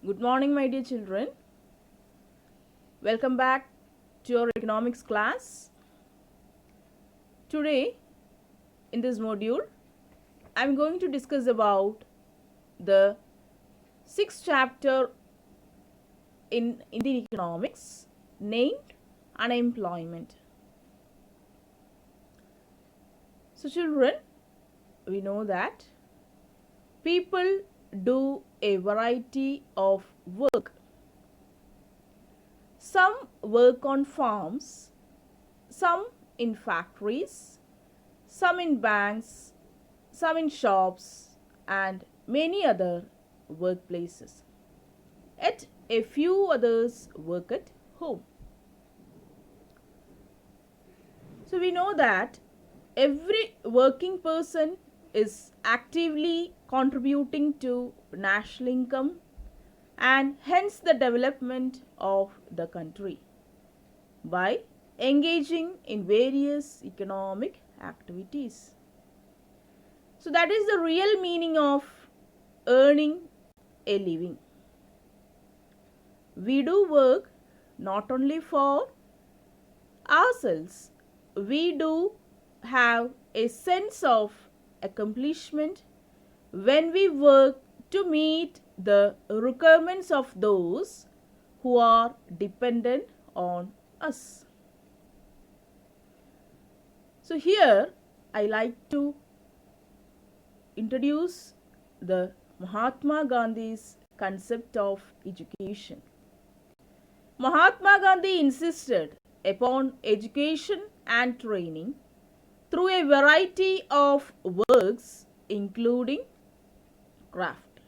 Good morning, my dear children. Welcome back to your economics class. Today, in this module, I am going to discuss about the sixth chapter in Indian economics named unemployment. So, children, we know that people do a variety of work. Some work on farms, some in factories, some in banks, some in shops, and many other workplaces. Yet a few others work at home. So we know that every working person is actively contributing to national income and hence the development of the country by engaging in various economic activities. So that is the real meaning of earning a living. We do work not only for ourselves, we do have a sense of accomplishment when we work to meet the requirements of those who are dependent on us. So here I like to introduce the Mahatma Gandhi's concept of education. Mahatma Gandhi insisted upon education and training through a variety of works including craft.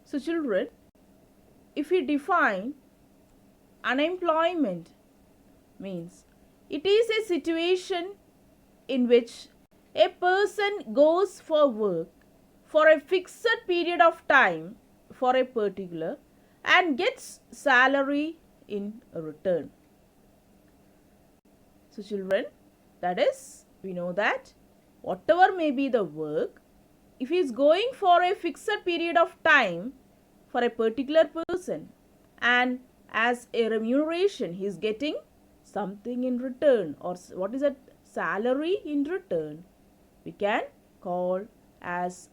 So children, if we define unemployment means it is a situation in which a person goes for work for a fixed period of time for a particular and gets salary in return. So children, that is, we know that whatever may be the work, if he is going for a fixed period of time for a particular person and as a remuneration he is getting something in return, or what is that salary in return, we can call as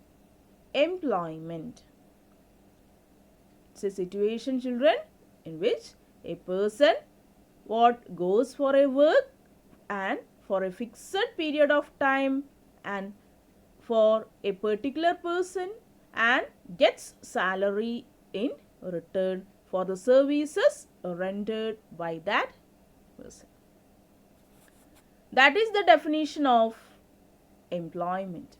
employment. It's a situation, children, in which a person what goes for a work and for a fixed period of time and for a particular person and gets salary in return for the services rendered by that person. That is the definition of employment.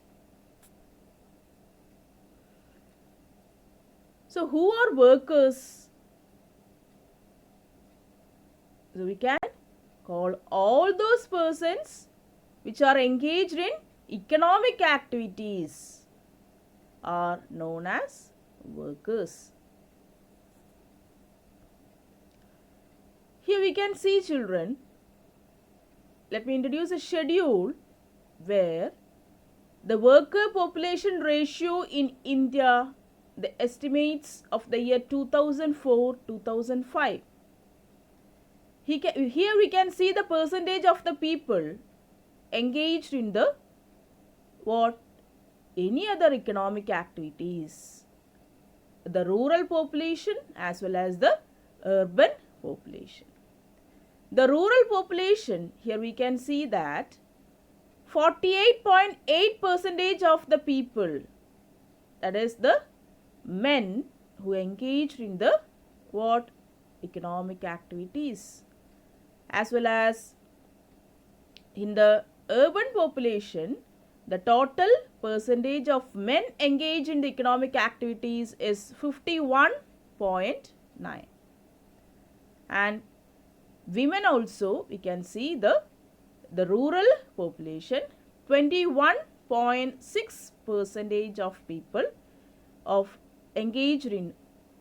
So who are workers? So we can call all those persons which are engaged in economic activities are known as workers. Here we can see, children, let me introduce a schedule where the worker population ratio in India, the estimates of the year 2004-2005. Here we can see the percentage of the people engaged in the any other economic activities, the rural population as well as the urban population. The rural population, here we can see that 48.8% of the people, that is the men who engaged in the economic activities, as well as in the urban population, the total percentage of men engaged in the economic activities is 51.9, and women also we can see the rural population 21.6% of people of engaged in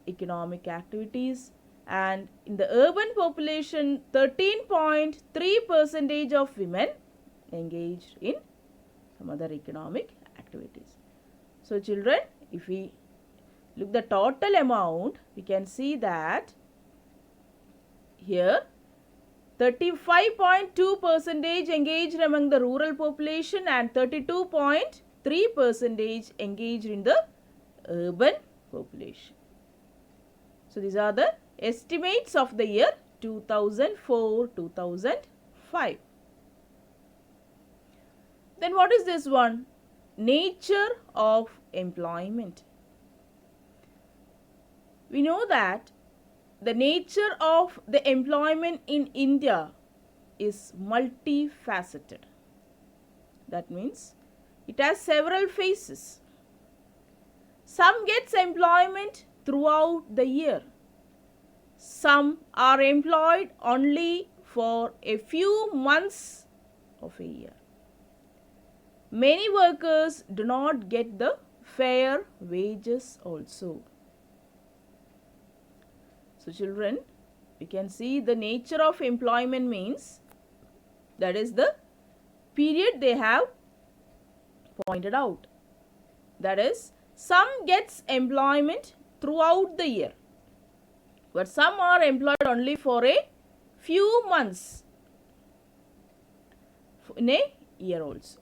economic activities, and in the urban population 13.3% of women engaged in some other economic activities. So children, if we look the total amount, we can see that here 35.2% engaged among the rural population and 32.3% engaged in the urban population. So these are the estimates of the year 2004-2005. Then what is this one? Nature of employment. We know that the nature of the employment in India is multifaceted. That means it has several phases. Some gets employment throughout the year. Some are employed only for a few months of a year. Many workers do not get the fair wages also. So children, we can see the nature of employment means that is the period they have pointed out. That is, some gets employment throughout the year, but some are employed only for a few months in a year also.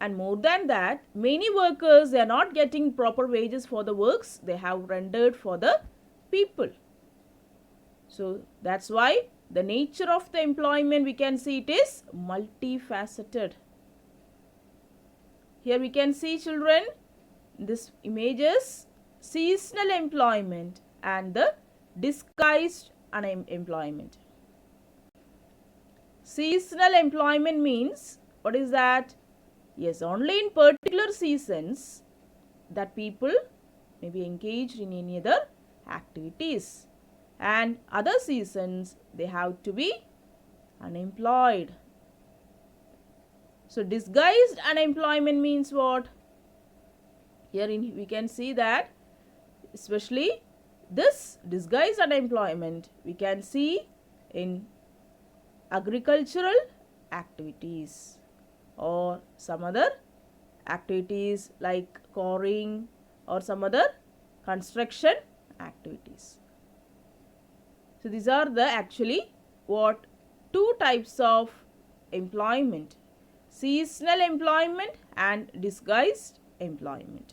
And more than that, many workers, they are not getting proper wages for the works they have rendered for the people. So that's why the nature of the employment, we can see it is multifaceted. Here we can see, children, this image is seasonal employment and the disguised unemployment. Seasonal employment means, what is that? Yes, only in particular seasons that people may be engaged in any other activities, and other seasons they have to be unemployed. So disguised unemployment means what? Here we can see that especially this disguised unemployment we can see in agricultural activities or some other activities like quarrying or some other construction activities. So these are the actually what two types of employment: seasonal employment and disguised employment.